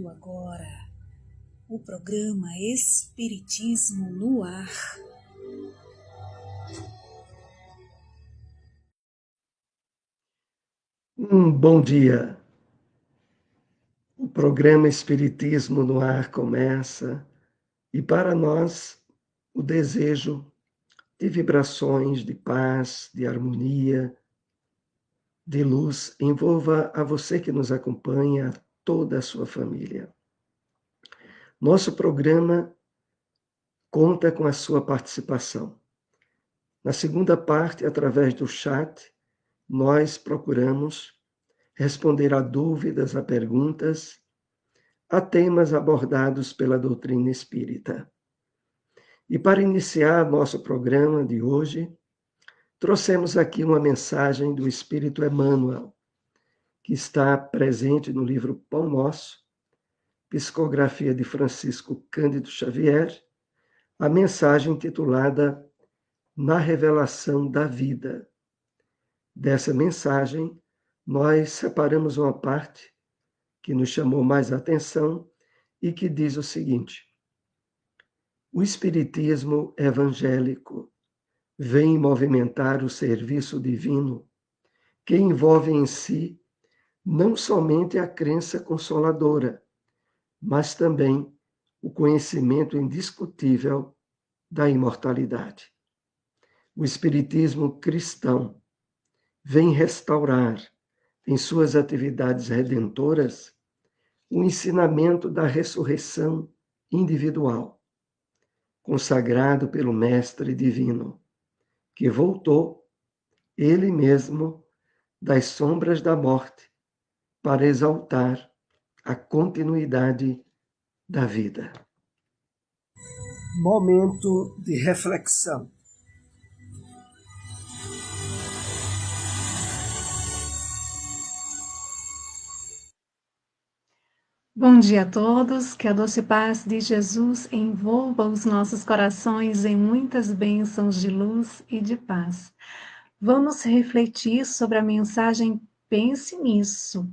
Começando agora o programa Espiritismo no Ar. Bom dia. O programa Espiritismo no Ar começa e para nós o desejo de vibrações, de paz, de harmonia, de luz envolva a você que nos acompanha, a toda a sua família. Nosso programa conta com a sua participação. Na segunda parte, através do chat, nós procuramos responder a dúvidas, a perguntas, a temas abordados pela doutrina espírita. E para iniciar nosso programa de hoje, trouxemos aqui uma mensagem do Espírito Emmanuel, que está presente no livro Pão Nosso, psicografia de Francisco Cândido Xavier, a mensagem intitulada Na Revelação da Vida. Dessa mensagem, nós separamos uma parte que nos chamou mais atenção e que diz o seguinte: o Espiritismo evangélico vem movimentar o serviço divino que envolve em si não somente a crença consoladora, mas também o conhecimento indiscutível da imortalidade. O Espiritismo cristão vem restaurar, em suas atividades redentoras, o ensinamento da ressurreição individual, consagrado pelo Mestre Divino, que voltou, ele mesmo, das sombras da morte, para exaltar a continuidade da vida. Momento de reflexão. Bom dia a todos, que a doce paz de Jesus envolva os nossos corações em muitas bênçãos de luz e de paz. Vamos refletir sobre a mensagem Pense Nisso,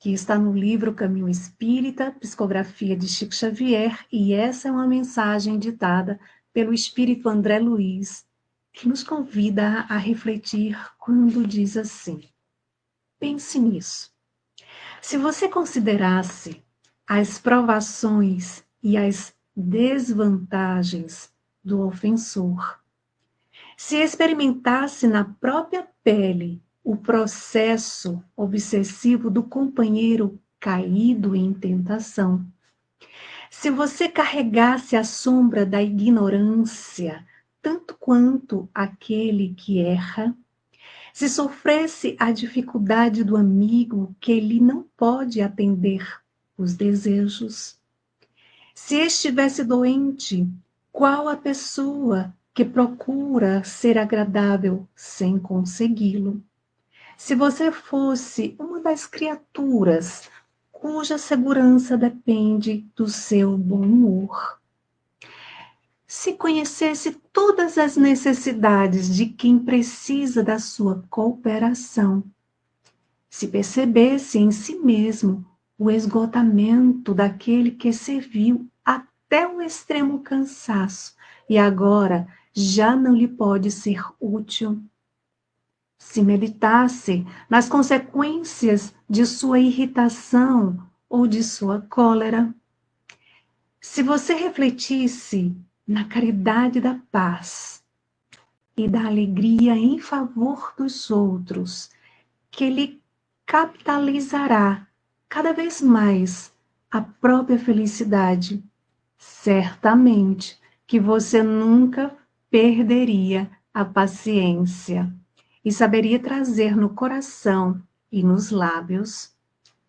que está no livro Caminho Espírita, psicografia de Chico Xavier, e essa é uma mensagem ditada pelo Espírito André Luiz, que nos convida a refletir quando diz assim: pense nisso. Se você considerasse as provações e as desvantagens do ofensor, se experimentasse na própria pele o processo obsessivo do companheiro caído em tentação, se você carregasse a sombra da ignorância tanto quanto aquele que erra, se sofresse a dificuldade do amigo que ele não pode atender os desejos, se estivesse doente, qual a pessoa que procura ser agradável sem consegui-lo? Se você fosse uma das criaturas cuja segurança depende do seu bom humor, se conhecesse todas as necessidades de quem precisa da sua cooperação, se percebesse em si mesmo o esgotamento daquele que serviu até o extremo cansaço e agora já não lhe pode ser útil, se meditasse nas consequências de sua irritação ou de sua cólera, se você refletisse na caridade da paz e da alegria em favor dos outros, que lhe capitalizará cada vez mais a própria felicidade, certamente que você nunca perderia a paciência e saberia trazer no coração e nos lábios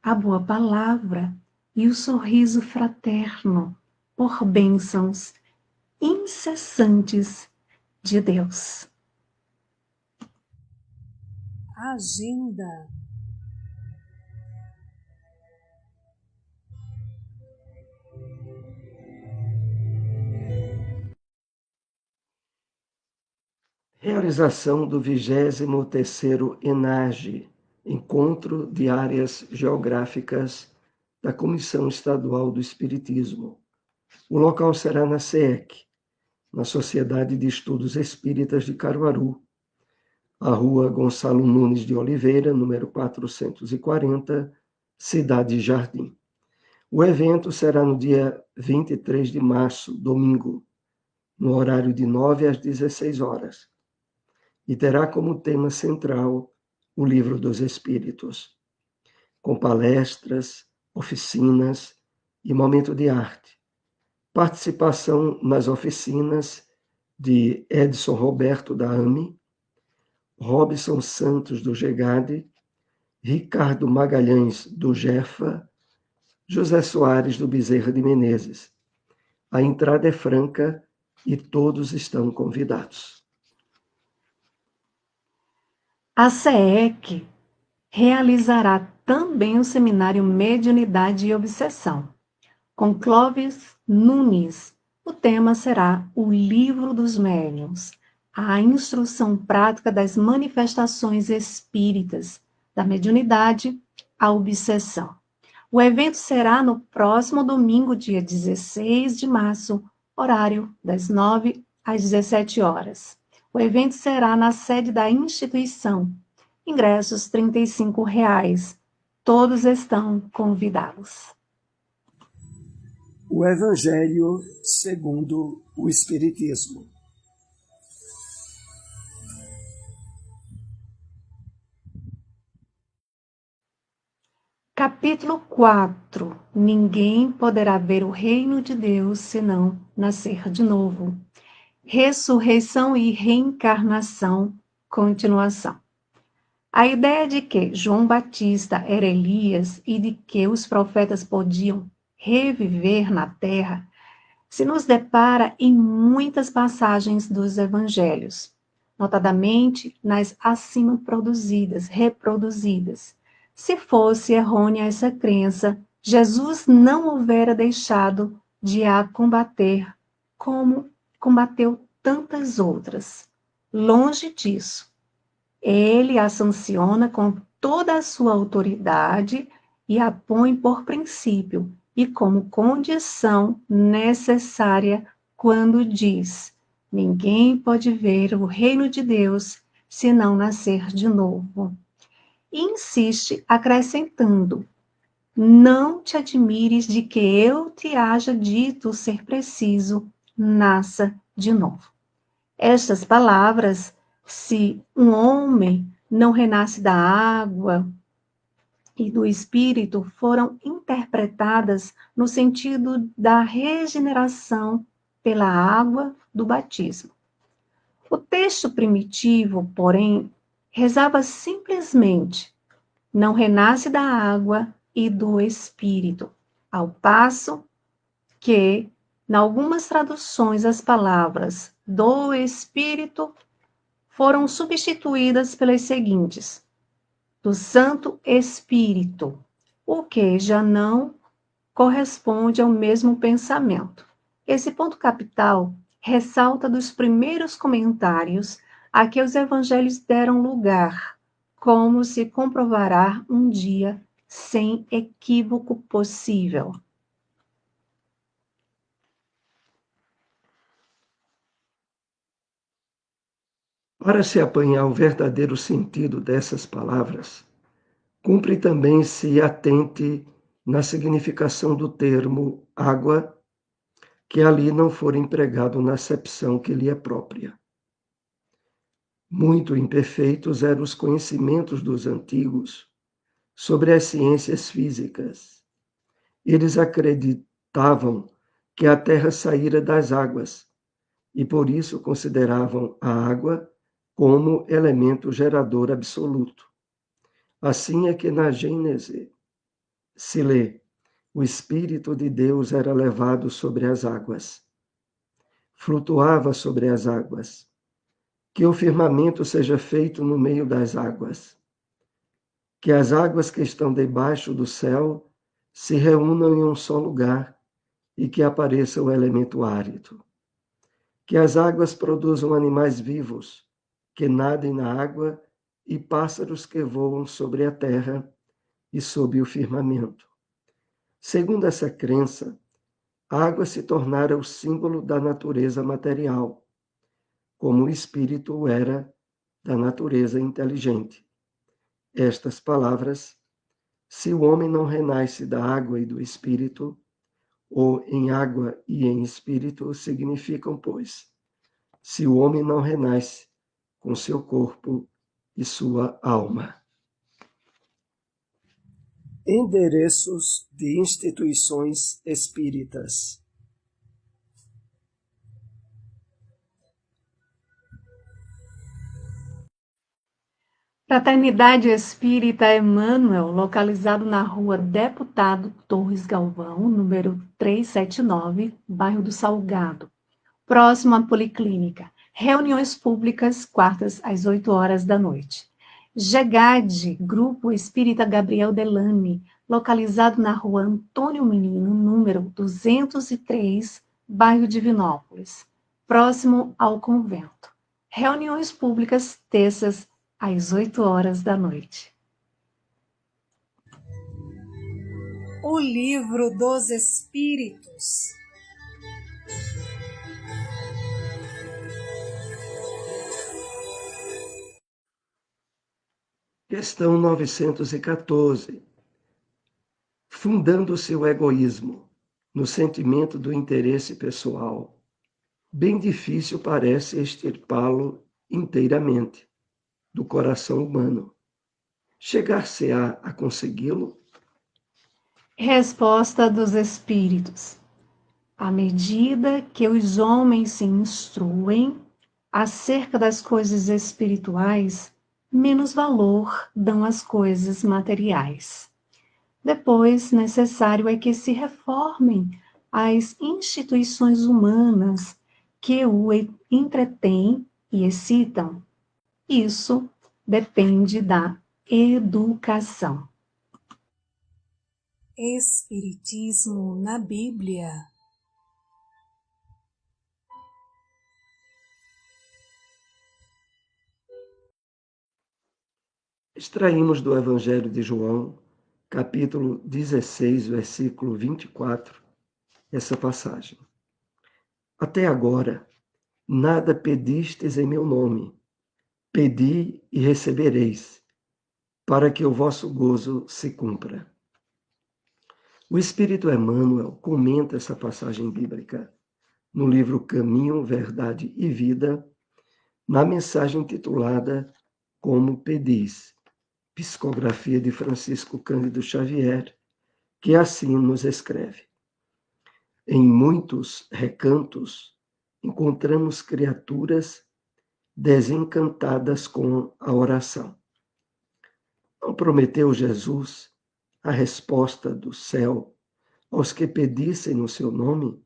a boa palavra e o sorriso fraterno por bênçãos incessantes de Deus. Agenda. Realização do 23º ENAGE, Encontro de Áreas Geográficas da Comissão Estadual do Espiritismo. O local será na SEEC, na Sociedade de Estudos Espíritas de Caruaru, a Rua Gonçalo Nunes de Oliveira, número 440, Cidade Jardim. O evento será no dia 23 de março, domingo, no horário de 9 às 16 horas, e terá como tema central o Livro dos Espíritos, com palestras, oficinas e momento de arte. Participação nas oficinas de Edson Roberto da AME, Robson Santos do GEGAD, Ricardo Magalhães do GEFA, José Soares do Bezerra de Menezes. A entrada é franca e todos estão convidados. A SEEC realizará também o seminário Mediunidade e Obsessão, com Clóvis Nunes. O tema será o Livro dos Médiuns, a instrução prática das manifestações espíritas, da mediunidade à obsessão. O evento será no próximo domingo, dia 16 de março, horário das 9 às 17 horas. O evento será na sede da instituição. Ingressos R$ 35. Todos estão convidados. O Evangelho segundo o Espiritismo. Capítulo 4. Ninguém poderá ver o reino de Deus senão nascer de novo. Ressurreição e reencarnação, continuação. A ideia de que João Batista era Elias e de que os profetas podiam reviver na terra se nos depara em muitas passagens dos evangelhos, notadamente nas acima reproduzidas. Se fosse errônea essa crença, Jesus não houvera deixado de a combater como combateu tantas outras. Longe disso. Ele a sanciona com toda a sua autoridade e a põe por princípio e como condição necessária quando diz: ninguém pode ver o reino de Deus se não nascer de novo. E insiste acrescentando: não te admires de que eu te haja dito ser preciso, nasça de novo. Estas palavras, se um homem não renasce da água e do Espírito, foram interpretadas no sentido da regeneração pela água do batismo. O texto primitivo, porém, rezava simplesmente: não renasce da água e do Espírito, ao passo que, em algumas traduções, as palavras do Espírito foram substituídas pelas seguintes: do Santo Espírito, o que já não corresponde ao mesmo pensamento. Esse ponto capital ressalta dos primeiros comentários a que os evangelhos deram lugar, como se comprovará um dia sem equívoco possível. Para se apanhar o verdadeiro sentido dessas palavras, cumpre também se atente na significação do termo água, que ali não for empregado na acepção que lhe é própria. Muito imperfeitos eram os conhecimentos dos antigos sobre as ciências físicas. Eles acreditavam que a terra saíra das águas e por isso consideravam a água como elemento gerador absoluto. Assim é que na Gênese se lê: o Espírito de Deus era levado sobre as águas, flutuava sobre as águas, que o firmamento seja feito no meio das águas, que as águas que estão debaixo do céu se reúnam em um só lugar e que apareça o elemento árido, que as águas produzam animais vivos, que nadem na água e pássaros que voam sobre a terra e sob o firmamento. Segundo essa crença, a água se tornara o símbolo da natureza material, como o espírito era da natureza inteligente. Estas palavras, se o homem não renasce da água e do espírito, ou em água e em espírito, significam, pois, se o homem não renasce com seu corpo e sua alma. Endereços de instituições espíritas. Fraternidade Espírita Emmanuel, localizado na rua Deputado Torres Galvão, número 379, bairro do Salgado, próximo à Policlínica. Reuniões públicas, quartas às 8 horas da noite. GEGAD, Grupo Espírita Gabriel Delane, localizado na rua Antônio Menino, número 203, bairro Divinópolis, próximo ao convento. Reuniões públicas, terças às 8 horas da noite. O Livro dos Espíritos. Questão 914. Fundando seu egoísmo no sentimento do interesse pessoal, bem difícil parece extirpá-lo inteiramente do coração humano. Chegar-se-á a consegui-lo? Resposta dos Espíritos. À medida que os homens se instruem acerca das coisas espirituais, menos valor dão às coisas materiais. Depois, necessário é que se reformem as instituições humanas que o entretêm e excitam. Isso depende da educação. Espiritismo na Bíblia. Extraímos do Evangelho de João, capítulo 16, versículo 24, essa passagem. Até agora, nada pedistes em meu nome. Pedi e recebereis, para que o vosso gozo se cumpra. O Espírito Emmanuel comenta essa passagem bíblica no livro Caminho, Verdade e Vida, na mensagem titulada Como Pedis, psicografia de Francisco Cândido Xavier, que assim nos escreve. Em muitos recantos encontramos criaturas desencantadas com a oração. Não prometeu Jesus a resposta do céu aos que pedissem no seu nome?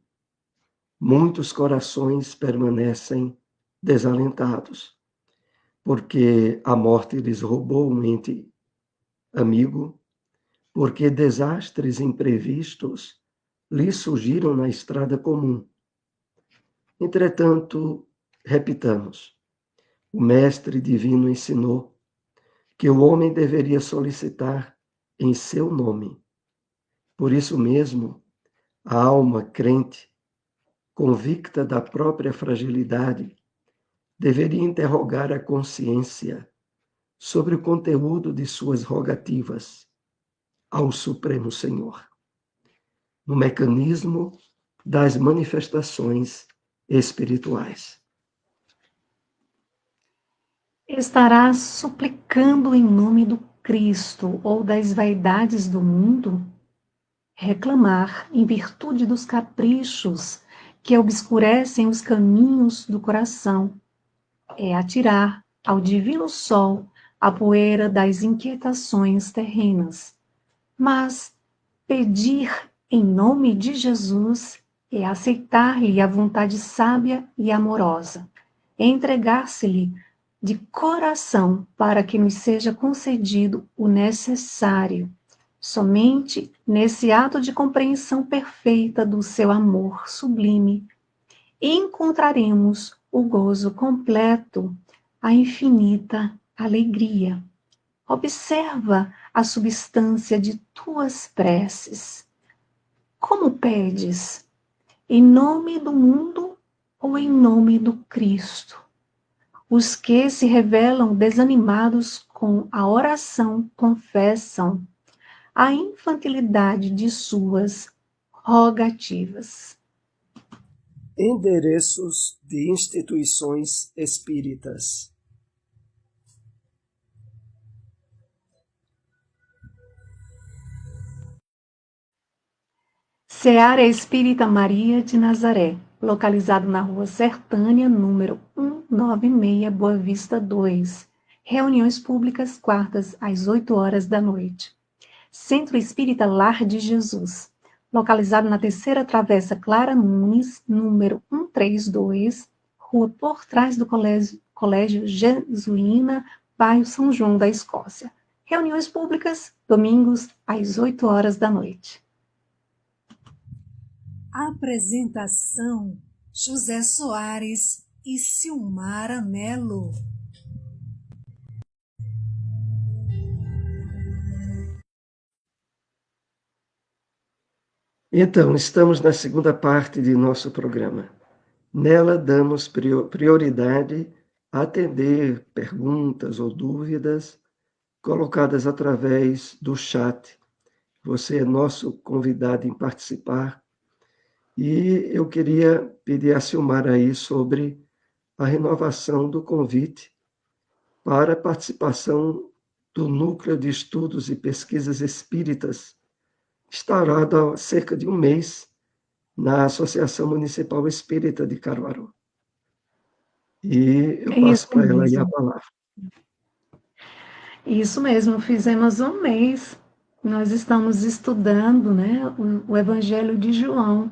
Muitos corações permanecem desalentados, porque a morte lhes roubou um ente amigo, porque desastres imprevistos lhes surgiram na estrada comum. Entretanto, repitamos, o Mestre Divino ensinou que o homem deveria solicitar em seu nome. Por isso mesmo, a alma crente, convicta da própria fragilidade, deveria interrogar a consciência sobre o conteúdo de suas rogativas ao Supremo Senhor, no mecanismo das manifestações espirituais. Estará suplicando em nome do Cristo ou das vaidades do mundo? Reclamar em virtude dos caprichos que obscurecem os caminhos do coração é atirar ao divino sol a poeira das inquietações terrenas. Mas pedir em nome de Jesus é aceitar-lhe a vontade sábia e amorosa, é entregar-se-lhe de coração para que nos seja concedido o necessário. Somente nesse ato de compreensão perfeita do seu amor sublime encontraremos o gozo completo, a infinita alegria. Observa a substância de tuas preces. Como pedes? Em nome do mundo ou em nome do Cristo? Os que se revelam desanimados com a oração confessam a infantilidade de suas rogativas. Endereços de instituições espíritas. Seara Espírita Maria de Nazaré, localizado na Rua Sertânia, número 196, Boa Vista 2. Reuniões públicas quartas às 8 horas da noite. Centro Espírita Lar de Jesus, localizado na Terceira Travessa Clara Nunes, número 132, Rua por trás do Colégio Jesuína, bairro São João da Escócia. Reuniões públicas, domingos, às 8 horas da noite. Apresentação: José Soares e Silmara Melo. Então, estamos na segunda parte de nosso programa. Nela, damos prioridade a atender perguntas ou dúvidas colocadas através do chat. Você é nosso convidado em participar. E eu queria pedir a Silmara aí sobre a renovação do convite para a participação do Núcleo de Estudos e Pesquisas Espíritas, instaurado há cerca de um mês na Associação Municipal Espírita de Caruaru. E eu passo para ela aí a palavra. Isso mesmo, fizemos um mês. Nós estamos estudando, né, o Evangelho de João,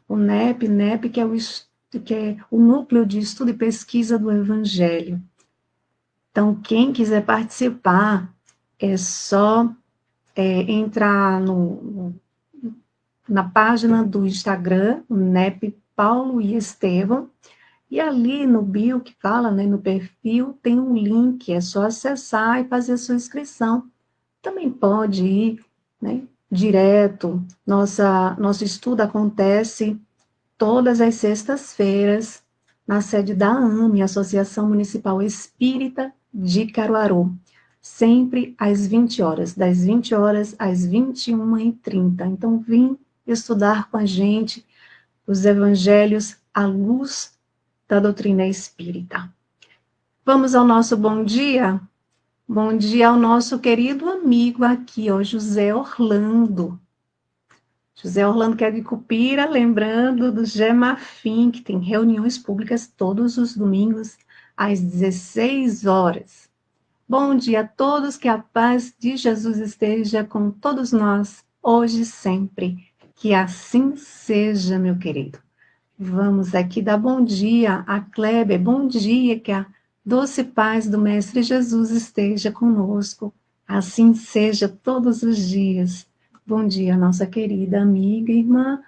o NEP, que é o Núcleo de Estudo e Pesquisa do Evangelho. Então, quem quiser participar, é só entrar na página do Instagram, o NEP Paulo e Estevão, e ali no bio que fala, né, no perfil, tem um link, é só acessar e fazer a sua inscrição. Também pode ir, né, direto. Nosso estudo acontece todas as sextas-feiras na sede da AME, Associação Municipal Espírita de Caruaru, sempre às 20 horas, das 20 horas às 21h30. Então, vim estudar com a gente os evangelhos à luz da doutrina espírita. Vamos ao nosso bom dia? Bom dia ao nosso querido amigo aqui, ó, José Orlando. José Orlando, que é de Cupira, lembrando do Gemafim, que tem reuniões públicas todos os domingos, às 16 horas. Bom dia a todos, que a paz de Jesus esteja com todos nós, hoje e sempre. Que assim seja, meu querido. Vamos aqui dar bom dia a Kleber, bom dia, que a doce paz do Mestre Jesus esteja conosco, assim seja todos os dias. Bom dia, nossa querida amiga e irmã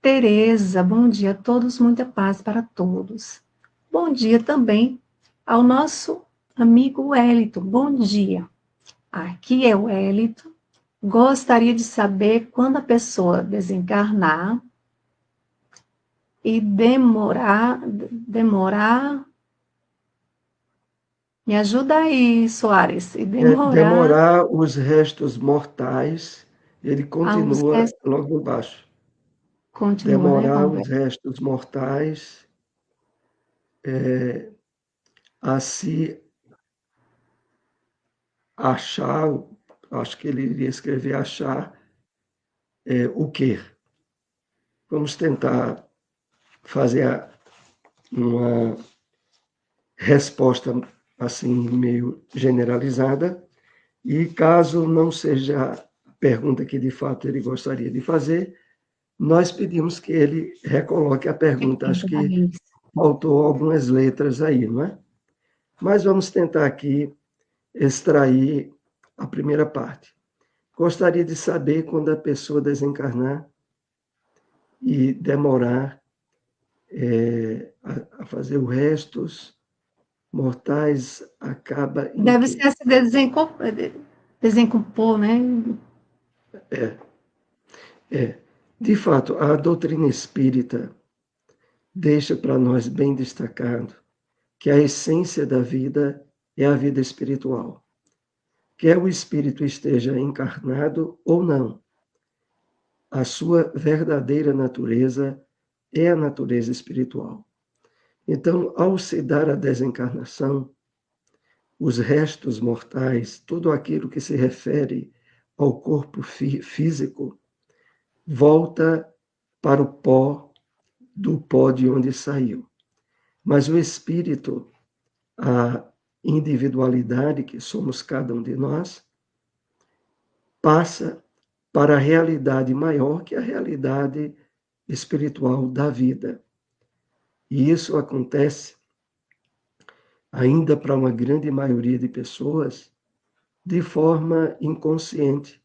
Tereza, bom dia a todos, muita paz para todos. Bom dia também ao nosso amigo Wellington, bom dia. Aqui é o Wellington, gostaria de saber quando a pessoa desencarnar e demorar, me ajuda aí, Soares, e Demorar os restos mortais, ele continua logo embaixo. Continua, Demorar né? os restos mortais a se achar, acho que ele iria escrever achar, o quê? Vamos tentar fazer uma resposta assim meio generalizada, e caso não seja a pergunta que de fato ele gostaria de fazer, nós pedimos que ele recoloque a pergunta. Acho que faltou algumas letras aí, não é? Mas vamos tentar aqui extrair a primeira parte. Gostaria de saber quando a pessoa desencarnar e demorar a fazer os restos mortais, acaba em Deve quê? ser se desencompor, né? É. De fato, a doutrina espírita deixa para nós bem destacado que a essência da vida é a vida espiritual. Quer o espírito esteja encarnado ou não, a sua verdadeira natureza é a natureza espiritual. Então, ao se dar a desencarnação, os restos mortais, tudo aquilo que se refere ao corpo físico, volta para o pó, do pó de onde saiu. Mas o espírito, a individualidade que somos cada um de nós, passa para a realidade maior que a realidade espiritual da vida. E isso acontece ainda para uma grande maioria de pessoas de forma inconsciente,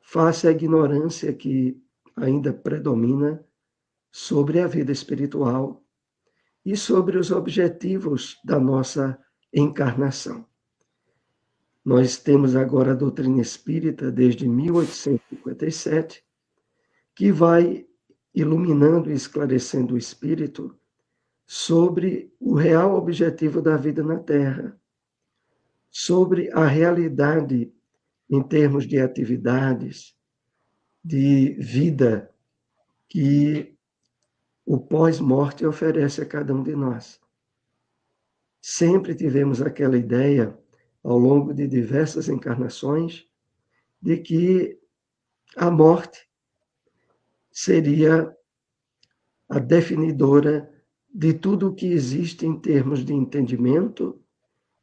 face à ignorância que ainda predomina sobre a vida espiritual e sobre os objetivos da nossa encarnação. Nós temos agora a doutrina espírita desde 1857, que vai iluminando e esclarecendo o espírito sobre o real objetivo da vida na Terra, sobre a realidade em termos de atividades, de vida que o pós-morte oferece a cada um de nós. Sempre tivemos aquela ideia, ao longo de diversas encarnações, de que a morte seria a definidora de tudo o que existe em termos de entendimento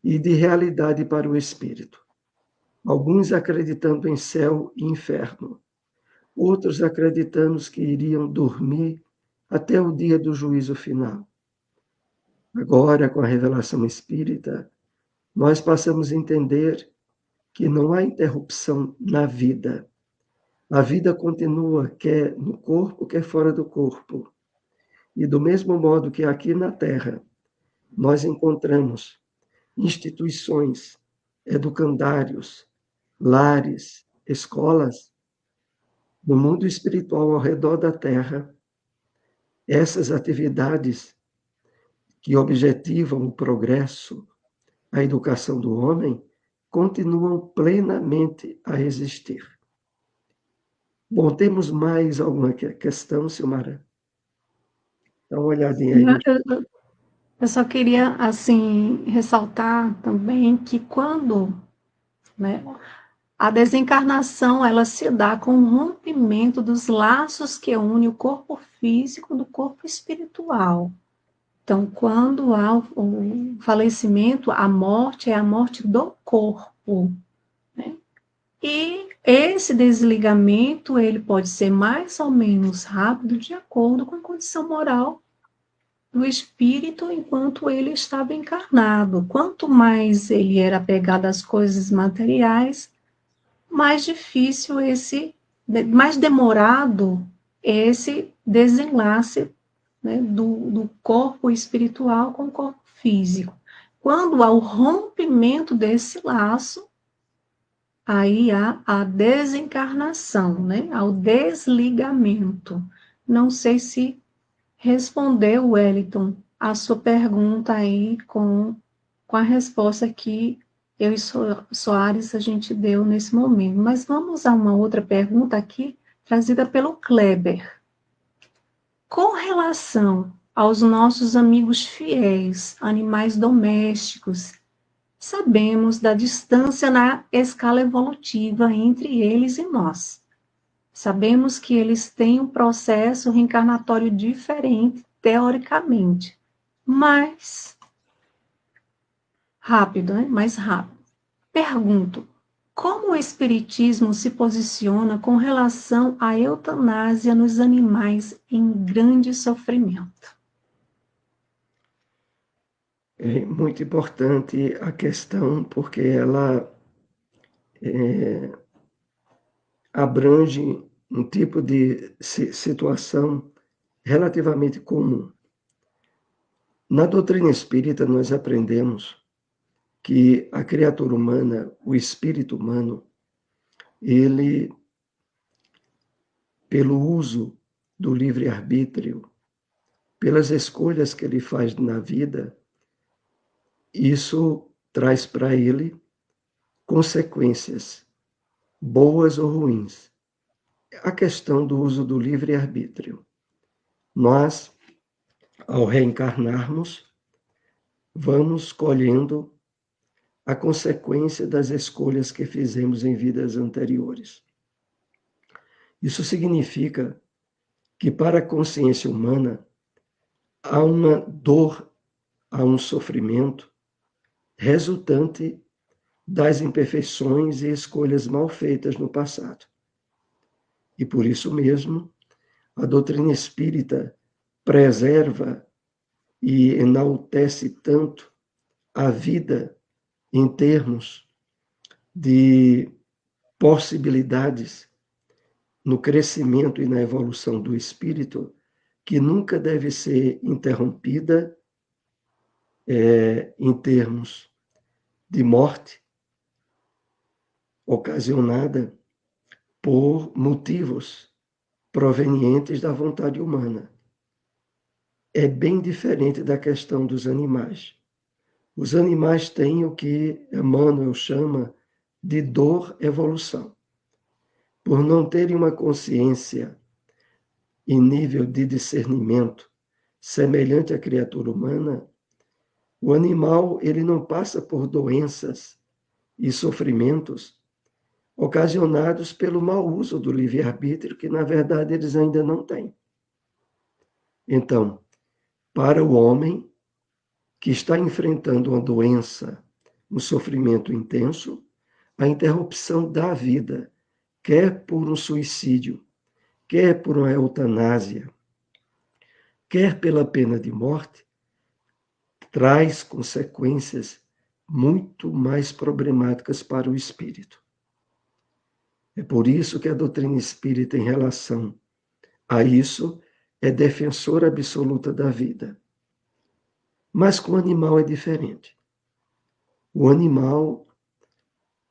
e de realidade para o espírito. Alguns acreditando em céu e inferno, outros acreditando que iriam dormir até o dia do juízo final. Agora, com a revelação espírita, nós passamos a entender que não há interrupção na vida. A vida continua, quer no corpo, quer fora do corpo. E do mesmo modo que aqui na Terra nós encontramos instituições, educandários, lares, escolas, no mundo espiritual ao redor da Terra, essas atividades que objetivam o progresso, a educação do homem, continuam plenamente a existir. Bom, temos mais alguma questão, Silmara? Dá uma olhadinha aí. Eu só queria, assim, ressaltar também que quando, né, a desencarnação, ela se dá com o rompimento dos laços que unem o corpo físico do corpo espiritual. Então, quando há o falecimento, a morte é a morte do corpo, né? E esse desligamento, ele pode ser mais ou menos rápido de acordo com a condição moral do espírito enquanto ele estava encarnado. Quanto mais ele era apegado às coisas materiais, mais difícil mais demorado esse desenlace, né, do corpo espiritual com o corpo físico. Quando há o rompimento desse laço, aí há a desencarnação, né, há o desligamento. Não sei se respondeu, Wellington, a sua pergunta aí com a resposta que eu e Soares a gente deu nesse momento. Mas vamos a uma outra pergunta aqui, trazida pelo Kleber. Com relação aos nossos amigos fiéis, animais domésticos, sabemos da distância na escala evolutiva entre eles e nós. Sabemos que eles têm um processo reencarnatório diferente, teoricamente, mas rápido, né? Mais rápido. Pergunto, como o Espiritismo se posiciona com relação à eutanásia nos animais em grande sofrimento? É muito importante a questão, porque ela abrange um tipo de situação relativamente comum. Na doutrina espírita, nós aprendemos que a criatura humana, o espírito humano, ele pelo uso do livre-arbítrio, pelas escolhas que ele faz na vida, isso traz para ele consequências, boas ou ruins. A questão do uso do livre-arbítrio. Nós, ao reencarnarmos, vamos colhendo a consequência das escolhas que fizemos em vidas anteriores. Isso significa que para a consciência humana há uma dor, há um sofrimento resultante das imperfeições e escolhas mal feitas no passado. E por isso mesmo, a doutrina espírita preserva e enaltece tanto a vida em termos de possibilidades no crescimento e na evolução do espírito, que nunca deve ser interrompida em termos de morte ocasionada por motivos provenientes da vontade humana. É bem diferente da questão dos animais. Os animais têm o que Emmanuel chama de dor-evolução. Por não terem uma consciência em nível de discernimento semelhante à criatura humana, o animal ele não passa por doenças e sofrimentos ocasionados pelo mau uso do livre-arbítrio, que na verdade eles ainda não têm. Então, para o homem que está enfrentando uma doença, um sofrimento intenso, a interrupção da vida, quer por um suicídio, quer por uma eutanásia, quer pela pena de morte, traz consequências muito mais problemáticas para o espírito. É por isso que a doutrina espírita, em relação a isso, é defensora absoluta da vida. Mas com o animal é diferente. O animal,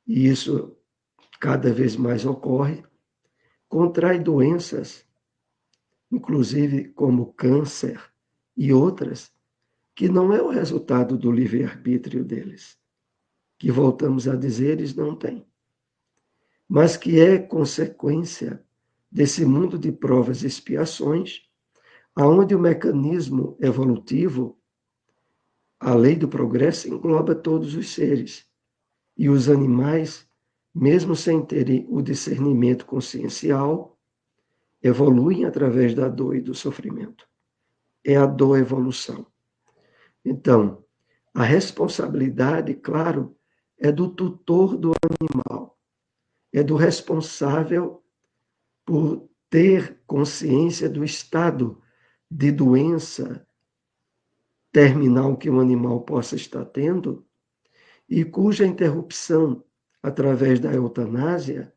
e isso cada vez mais ocorre, contrai doenças, inclusive como câncer e outras, que não é o resultado do livre-arbítrio deles, que voltamos a dizer, eles não têm, mas que é consequência desse mundo de provas e expiações, aonde o mecanismo evolutivo, a lei do progresso, engloba todos os seres. E os animais, mesmo sem terem o discernimento consciencial, evoluem através da dor e do sofrimento. É a dor-evolução. Então, a responsabilidade, claro, é do tutor do animal, é do responsável por ter consciência do estado de doença terminal que um animal possa estar tendo e cuja interrupção através da eutanásia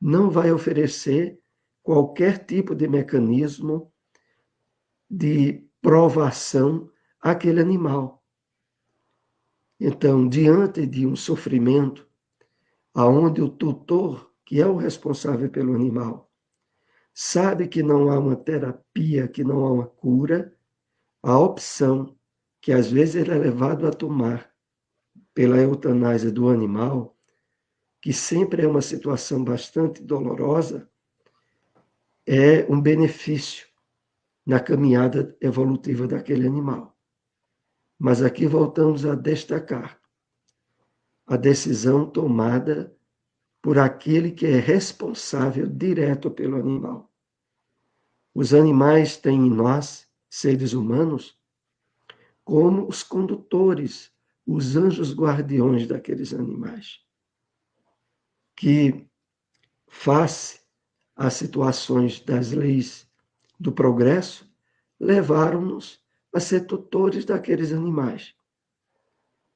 não vai oferecer qualquer tipo de mecanismo de provação àquele animal. Então, diante de um sofrimento, aonde o tutor, que é o responsável pelo animal, sabe que não há uma terapia, que não há uma cura, a opção que às vezes ele é levado a tomar pela eutanásia do animal, que sempre é uma situação bastante dolorosa, é um benefício na caminhada evolutiva daquele animal. Mas aqui voltamos a destacar a decisão tomada por aquele que é responsável direto pelo animal. Os animais têm em nós, seres humanos, como os condutores, os anjos guardiões daqueles animais, que, face às situações das leis do progresso, levaram-nos a ser tutores daqueles animais.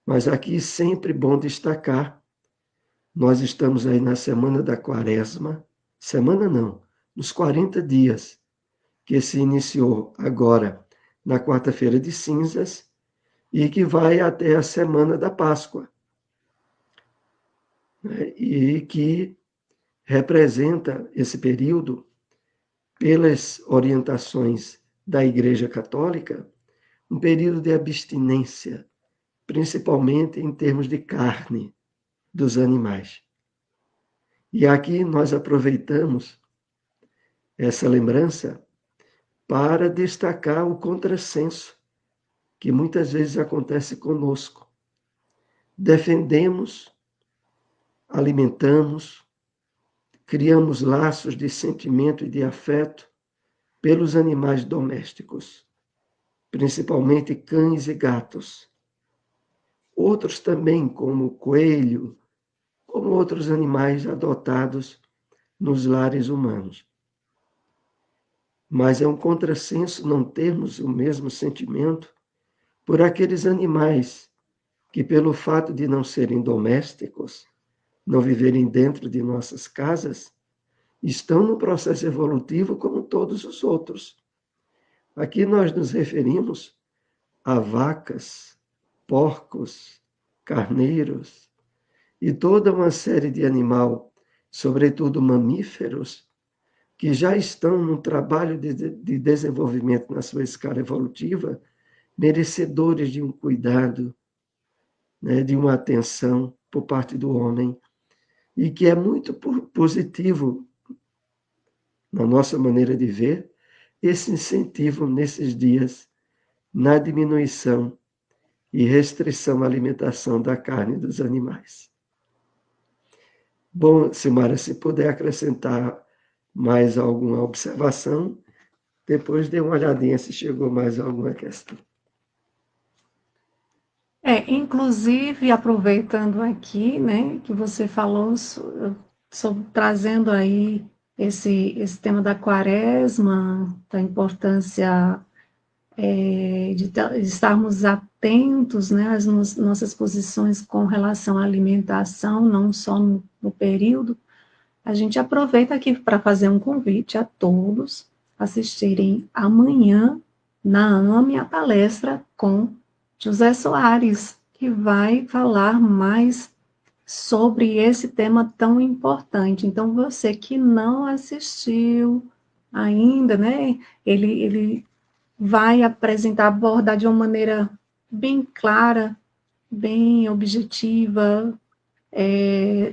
Mas aqui sempre bom destacar, nós estamos aí na semana da Quaresma, semana não, nos 40 dias, que se iniciou agora na quarta-feira de cinzas e que vai até a semana da Páscoa, né? E que representa esse período pelas orientações da Igreja Católica, um período de abstinência, principalmente em termos de carne dos animais. E aqui nós aproveitamos essa lembrança para destacar o contrassenso que muitas vezes acontece conosco. Defendemos, alimentamos, criamos laços de sentimento e de afeto pelos animais domésticos, principalmente cães e gatos. Outros também, como o coelho, como outros animais adotados nos lares humanos. Mas é um contrassenso não termos o mesmo sentimento por aqueles animais que, pelo fato de não serem domésticos, não viverem dentro de nossas casas, estão no processo evolutivo como todos os outros. Aqui nós nos referimos a vacas, porcos, carneiros e toda uma série de animais, sobretudo mamíferos, que já estão no trabalho de desenvolvimento na sua escala evolutiva, merecedores de um cuidado, né, de uma atenção por parte do homem, e que é muito positivo, na nossa maneira de ver, esse incentivo nesses dias na diminuição e restrição à alimentação da carne dos animais. Bom, Silmara, se puder acrescentar mais alguma observação, depois dê uma olhadinha se chegou mais alguma questão. Inclusive, aproveitando aqui, né, que você falou sobre trazendo aí esse tema da quaresma, da importância de estarmos atentos, né, às nossas posições com relação à alimentação, não só no período, a gente aproveita aqui para fazer um convite a todos assistirem amanhã na AME a palestra com José Soares, que vai falar mais sobre esse tema tão importante. Então, você que não assistiu ainda, né, ele vai apresentar, abordar de uma maneira bem clara, bem objetiva,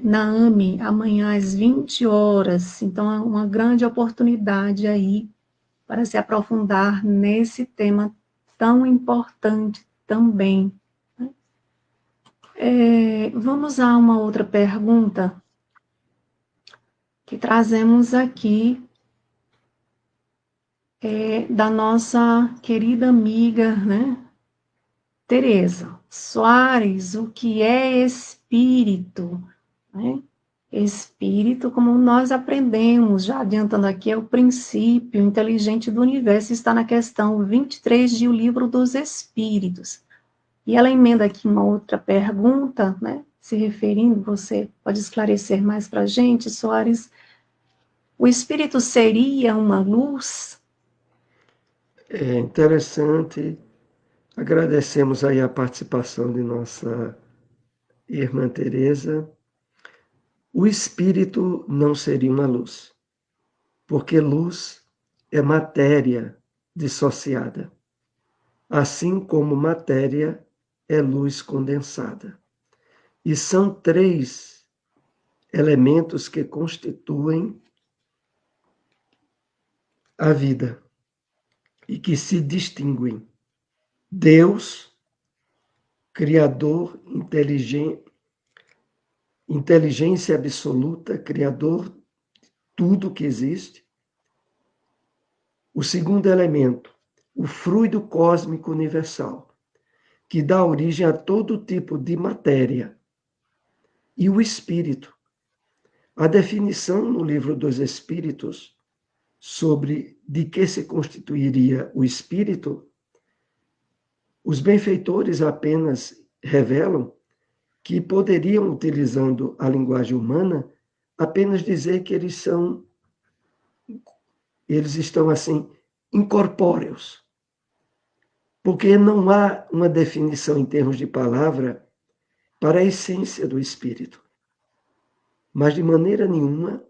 na AME, amanhã às 20 horas. Então, é uma grande oportunidade aí para se aprofundar nesse tema tão importante também. Vamos a uma outra pergunta que trazemos aqui da nossa querida amiga, né, Tereza Soares. O que é espírito? Né? Espírito, como nós aprendemos, já adiantando aqui, é o princípio inteligente do universo, está na questão 23 de O Livro dos Espíritos. E ela emenda aqui uma outra pergunta, né, se referindo, você pode esclarecer mais para a gente, Soares, o espírito seria uma luz? É interessante, agradecemos aí a participação de nossa irmã Tereza. O espírito não seria uma luz, porque luz é matéria dissociada, assim como matéria é luz condensada. E são três elementos que constituem a vida e que se distinguem. Deus, Criador, inteligência absoluta, Criador de tudo que existe. O segundo elemento, o fluido cósmico universal, que dá origem a todo tipo de matéria. E o espírito. A definição no Livro dos Espíritos sobre de que se constituiria o espírito, os benfeitores apenas revelam que poderiam, utilizando a linguagem humana, apenas dizer que eles estão assim, incorpóreos. Porque não há uma definição em termos de palavra para a essência do espírito. Mas de maneira nenhuma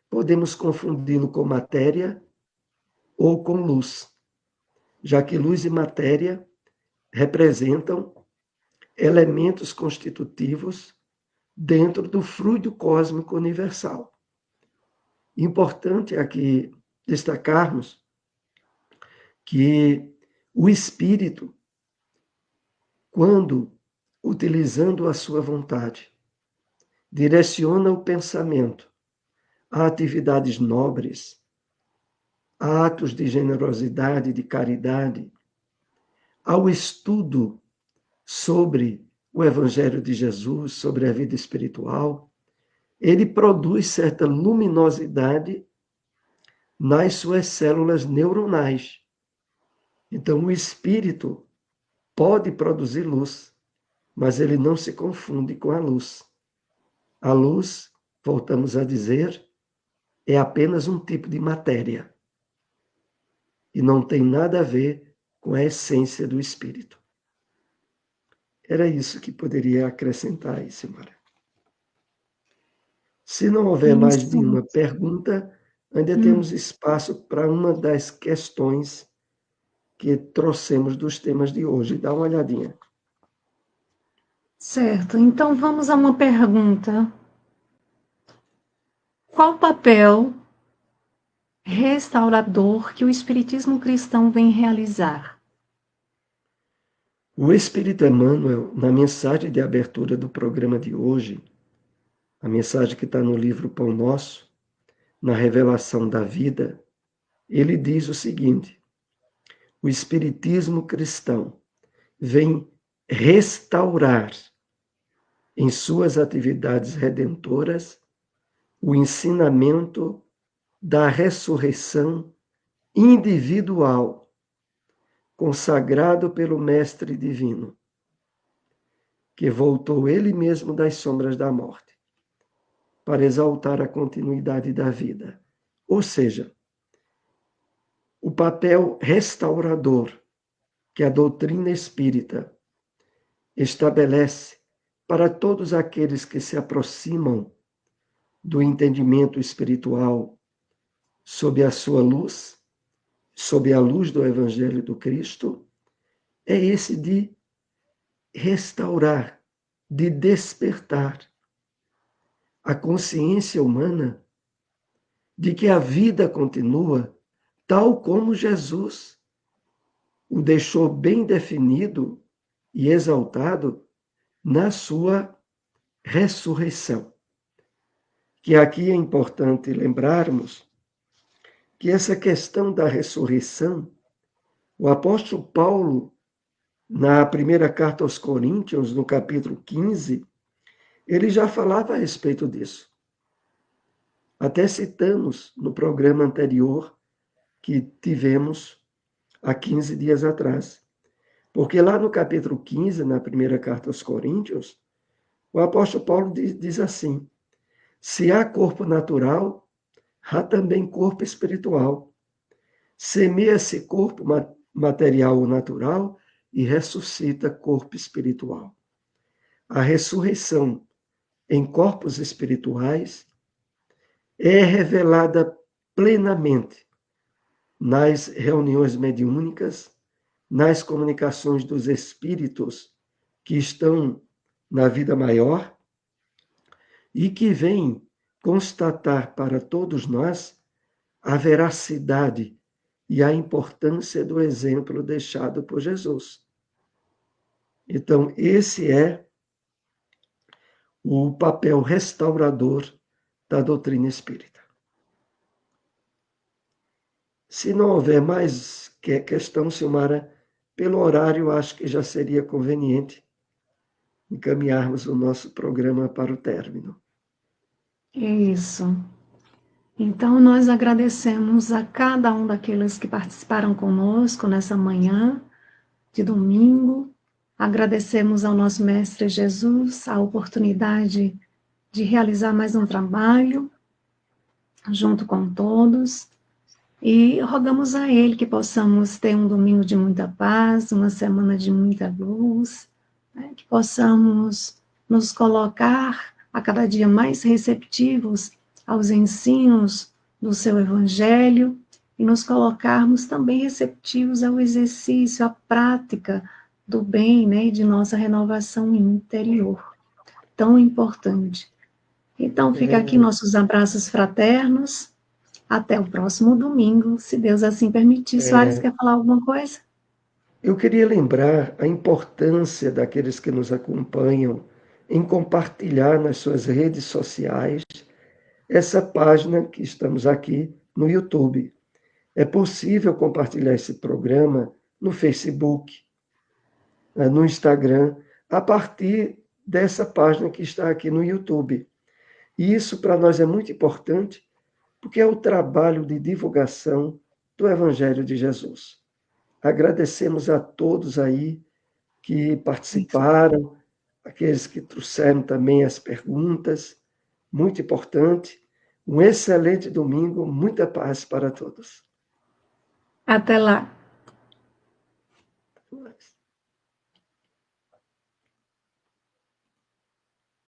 podemos confundi-lo com matéria ou com luz, já que luz e matéria representam elementos constitutivos dentro do fluido cósmico universal. Importante aqui destacarmos que o espírito, quando utilizando a sua vontade, direciona o pensamento a atividades nobres, a atos de generosidade, de caridade, ao estudo sobre o Evangelho de Jesus, sobre a vida espiritual, ele produz certa luminosidade nas suas células neuronais. Então, o espírito pode produzir luz, mas ele não se confunde com a luz. A luz, voltamos a dizer, é apenas um tipo de matéria e não tem nada a ver com a essência do espírito. Era isso que poderia acrescentar aí, Silmara. Se não houver mais nenhuma pergunta, ainda temos espaço para uma das questões que trouxemos dos temas de hoje. Dá uma olhadinha. Certo, então vamos a uma pergunta. Qual o papel restaurador que o Espiritismo cristão vem realizar? O Espírito Emmanuel, na mensagem de abertura do programa de hoje, a mensagem que está no livro Pão Nosso, na revelação da vida, ele diz o seguinte: o Espiritismo cristão vem restaurar em suas atividades redentoras o ensinamento da ressurreição individual, consagrado pelo Mestre Divino, que voltou ele mesmo das sombras da morte, para exaltar a continuidade da vida. Ou seja, o papel restaurador que a doutrina espírita estabelece para todos aqueles que se aproximam do entendimento espiritual sob a sua luz, sob a luz do Evangelho do Cristo, é esse de restaurar, de despertar a consciência humana de que a vida continua tal como Jesus o deixou bem definido e exaltado na sua ressurreição. Que aqui é importante lembrarmos que essa questão da ressurreição, o apóstolo Paulo, na primeira carta aos Coríntios, no capítulo 15, ele já falava a respeito disso. Até citamos no programa anterior que tivemos há 15 dias atrás. Porque lá no capítulo 15, na primeira carta aos Coríntios, o apóstolo Paulo diz assim: se há corpo natural, há também corpo espiritual. Semeia-se corpo material ou natural e ressuscita corpo espiritual. A ressurreição em corpos espirituais é revelada plenamente nas reuniões mediúnicas, nas comunicações dos espíritos que estão na vida maior e que vêm constatar para todos nós a veracidade e a importância do exemplo deixado por Jesus. Então, esse é o papel restaurador da doutrina espírita. Se não houver mais questão, Silmara, pelo horário, acho que já seria conveniente encaminharmos o nosso programa para o término. Isso. Então, nós agradecemos a cada um daqueles que participaram conosco nessa manhã de domingo. Agradecemos ao nosso Mestre Jesus a oportunidade de realizar mais um trabalho junto com todos. E rogamos a Ele que possamos ter um domingo de muita paz, uma semana de muita luz, né? Que possamos nos colocar a cada dia mais receptivos aos ensinos do seu Evangelho e nos colocarmos também receptivos ao exercício, à prática do bem, né, e de nossa renovação interior, tão importante. Então, fica aqui nossos abraços fraternos. Até o próximo domingo, se Deus assim permitir. Soares, quer falar alguma coisa? Eu queria lembrar a importância daqueles que nos acompanham em compartilhar nas suas redes sociais essa página que estamos aqui no YouTube. É possível compartilhar esse programa no Facebook, no Instagram, a partir dessa página que está aqui no YouTube. E isso para nós é muito importante, porque é o trabalho de divulgação do Evangelho de Jesus. Agradecemos a todos aí que participaram, aqueles que trouxeram também as perguntas, muito importante. Um excelente domingo, muita paz para todos. Até lá.